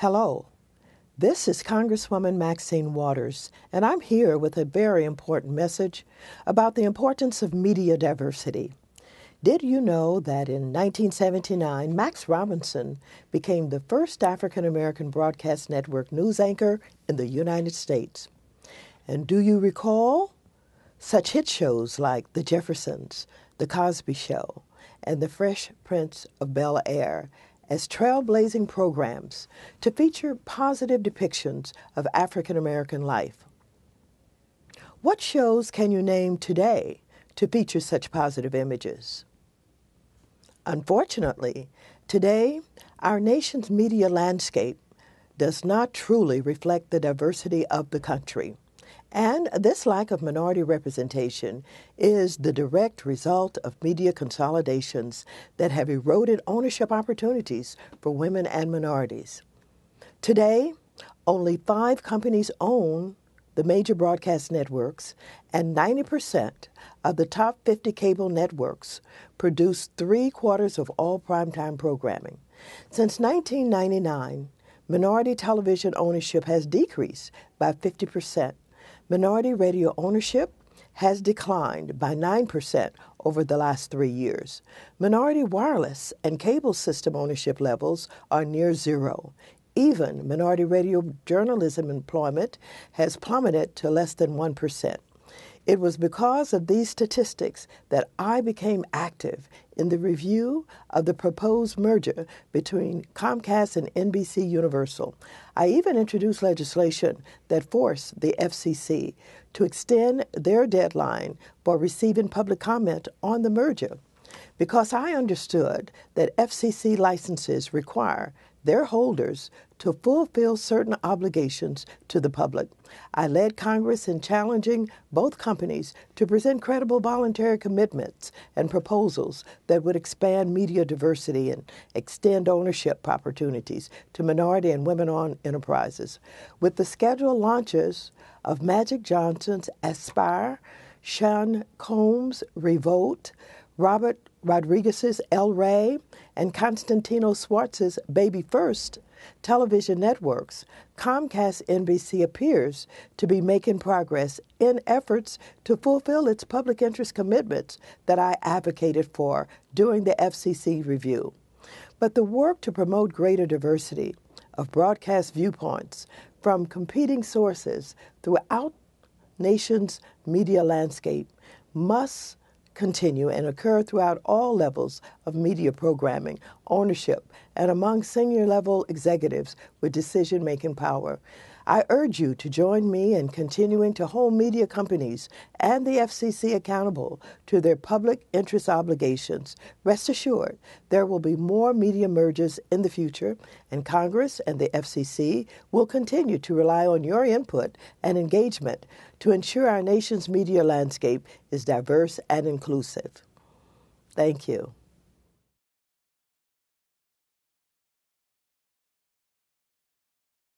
Hello, this is Congresswoman Maxine Waters, and I'm here with a very important message about the importance of media diversity. Did you know that in 1979, Max Robinson became the first African-American broadcast network news anchor in the United States? And do you recall such hit shows like The Jeffersons, The Cosby Show, and The Fresh Prince of Bel-Air as trailblazing programs to feature positive depictions of African-American life? What shows can you name today to feature such positive images? Unfortunately, today, our nation's media landscape does not truly reflect the diversity of the country. And this lack of minority representation is the direct result of media consolidations that have eroded ownership opportunities for women and minorities. Today, only 5 companies own the major broadcast networks, and 90% of the top 50 cable networks produce 3/4 of all primetime programming. Since 1999, minority television ownership has decreased by 50%. Minority radio ownership has declined by 9% over the last 3 years. Minority wireless and cable system ownership levels are near zero. Even minority radio journalism employment has plummeted to less than 1%. It was because of these statistics that I became active in the review of the proposed merger between Comcast and NBC Universal. I even introduced legislation that forced the FCC to extend their deadline for receiving public comment on the merger, because I understood that FCC licenses require their holders to fulfill certain obligations to the public. I led Congress in challenging both companies to present credible voluntary commitments and proposals that would expand media diversity and extend ownership opportunities to minority and women-owned enterprises. With the scheduled launches of Magic Johnson's Aspire, Sean Combs' Revolt, Robert Rodriguez's El Rey, and Constantino Schwartz's Baby First television networks, Comcast NBC appears to be making progress in efforts to fulfill its public interest commitments that I advocated for during the FCC review. But the work to promote greater diversity of broadcast viewpoints from competing sources throughout nation's media landscape must continue and occur throughout all levels of media programming, ownership, and among senior-level executives with decision-making power. I urge you to join me in continuing to hold media companies and the FCC accountable to their public interest obligations. Rest assured, there will be more media mergers in the future, and Congress and the FCC will continue to rely on your input and engagement to ensure our nation's media landscape is diverse and inclusive. Thank you.